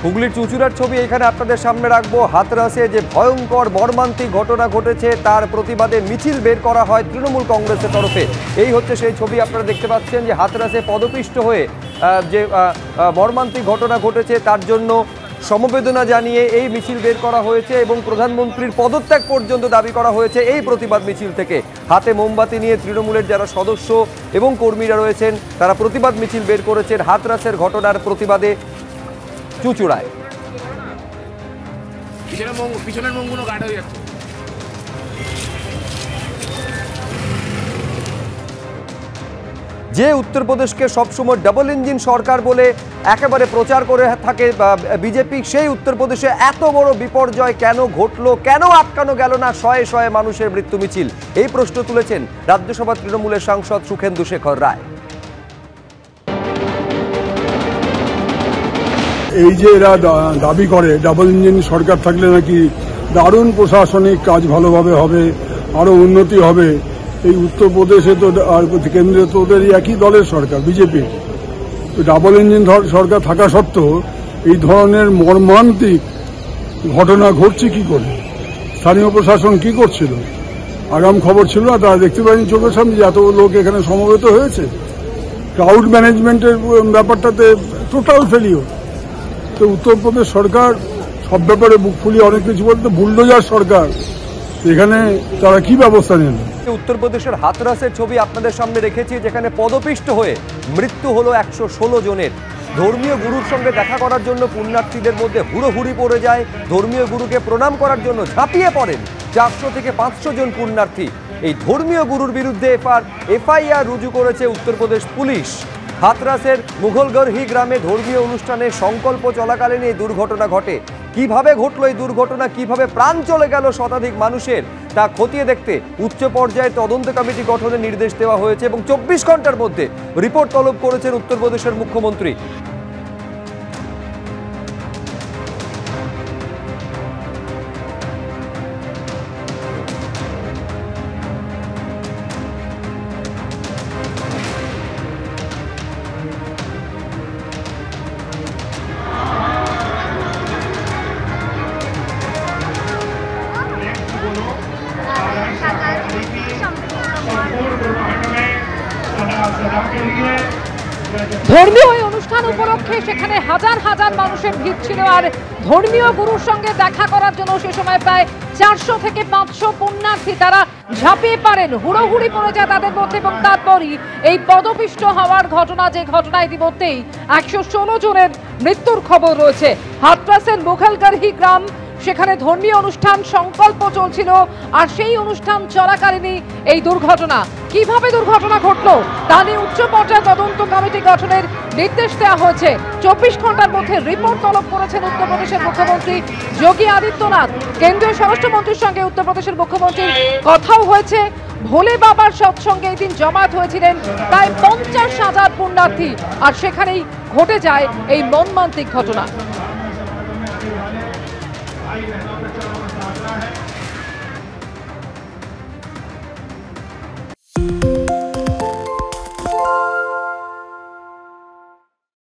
হুগলির চুঁচুড়ার ছবি এখানে আপনাদের সামনে রাখবো। হাতরাসে যে ভয়ঙ্কর মর্মান্তিক ঘটনা ঘটেছে তার প্রতিবাদে মিছিল বের করা হয় তৃণমূল কংগ্রেসের তরফে। এই হচ্ছে সেই ছবি আপনারা দেখতে পাচ্ছেন যে হাতরাসে পদপিষ্ট হয়ে যে মর্মান্তিক ঘটনা ঘটেছে তার জন্য সমবেদনা জানিয়ে এই মিছিল বের করা হয়েছে এবং প্রধানমন্ত্রীর পদত্যাগ পর্যন্ত দাবি করা হয়েছে এই প্রতিবাদ মিছিল থেকে। হাতে মোমবাতি নিয়ে তৃণমূলের যারা সদস্য এবং কর্মীরা রয়েছেন তারা প্রতিবাদ মিছিল বের করেছেন হাতরাসের ঘটনার প্রতিবাদে চুঁচুড়ায়। যে উত্তরপ্রদেশকে সবসময় ডাবল ইঞ্জিন সরকার বলে একেবারে প্রচার করে থাকে বিজেপি, সেই উত্তরপ্রদেশে এত বড় বিপর্যয় কেন ঘটলো, কেন আটকানো গেল না শয়ে শয়ে মানুষের মৃত্যু মিছিল? এই প্রশ্ন তুলেছেন রাজ্যসভা তৃণমূলের সাংসদ সুখেন্দু শেখর রায়। এই যে এরা দাবি করে ডাবল ইঞ্জিন সরকার থাকলে নাকি দারুণ প্রশাসনিক কাজ ভালোভাবে হবে, আরো উন্নতি হবে। এই উত্তরপ্রদেশে তো আর কেন্দ্রে তো ওদের একই দলের সরকার বিজেপি। তো ডাবল ইঞ্জিন সরকার থাকা সত্ত্বেও এই ধরনের মর্মান্তিক ঘটনা ঘটছে কি করে? স্থানীয় প্রশাসন কি করছিল? আগাম খবর ছিল না? তারা দেখতে পায়নি চোখের সামনে যে এত লোক এখানে সমবেত হয়েছে? ক্রাউড ম্যানেজমেন্টের ব্যাপারটাতে টোটাল ফেলিওর। তো উত্তরপ্রদেশ সরকার সব ব্যাপারে বুক ফুলিয়ে অনেক কিছু বলতে, বুলডোজার সরকার, এখানে তারা কি ব্যবস্থা নেন? উত্তরপ্রদেশের হাতরাসের ছবি আপনাদের সামনে রেখেছি যেখানে পদপিষ্ট হয়ে মৃত্যু হলো 116 জনের। ধর্মীয় গুরুর সঙ্গে দেখা করার জন্য পুণ্যার্থীদের মধ্যে হুড়োহুড়ি পড়ে যায়। ধর্মীয় গুরুকে প্রণাম করার জন্য ঝাঁপিয়ে পড়েন 400 থেকে 500 জন পুণ্যার্থী। এই ধর্মীয় গুরুর বিরুদ্ধে এফআইআর রুজু করেছে উত্তরপ্রদেশ পুলিশ। হাতরাসের মুঘলগড়হি গ্রামে ধর্মীয় অনুষ্ঠানে সংকল্প চলাকালীন এই দুর্ঘটনা ঘটে। কিভাবে ঘটলো এই দুর্ঘটনা, কিভাবে প্রাণ চলে গেল শতাধিক মানুষের, তা খতিয়ে দেখতে উচ্চ পর্যায়ে তদন্ত কমিটি গঠনের নির্দেশ দেওয়া হয়েছে এবং 24 ঘন্টার মধ্যে রিপোর্ট তলব করেছেন উত্তরপ্রদেশের মুখ্যমন্ত্রী। ধর্মীয় এই অনুষ্ঠান উপলক্ষে সেখানে হাজার হাজার মানুষের ভিড় ছিল। আর ধর্মীয় গুরুর সঙ্গে দেখা করার জন্য সে সময় প্রায় 400 থেকে 500 পুণ্যার্থী তারা ঝাঁপিয়ে পারেন, হুড়োহুড়ি পড়ে যায় তাদের মধ্যে এবং তারপরই এই পদপিষ্ট হওয়ার ঘটনা, যে ঘটনা ইতিমধ্যেই 116 জনের মৃত্যুর খবর রয়েছে। হাতরাসের মুঘলগড়হি গ্রাম, সেখানে ধর্মীয় অনুষ্ঠান সংকল্প চলছিল আর সেই অনুষ্ঠান চলাকালীনই এই দুর্ঘটনা। কিভাবে দুর্ঘটনা ঘটলো তা নিয়ে উচ্চ পর্যায়ে তদন্ত কমিটি গঠনের নির্দেশ দেওয়া হয়েছে। 24 ঘন্টার মধ্যে রিপোর্ট তলব করেছেন উত্তরপ্রদেশের মুখ্যমন্ত্রী যোগী আদিত্যনাথ। কেন্দ্রীয় স্বরাষ্ট্রমন্ত্রীর সঙ্গে উত্তরপ্রদেশের মুখ্যমন্ত্রীর কথাও হয়েছে। ভোলে বাবার সৎসঙ্গে এই দিন জমায়েত হয়েছিলেন প্রায় 50,000 পুণ্যার্থী আর সেখানেই ঘটে যায় এই মর্মান্তিক ঘটনা।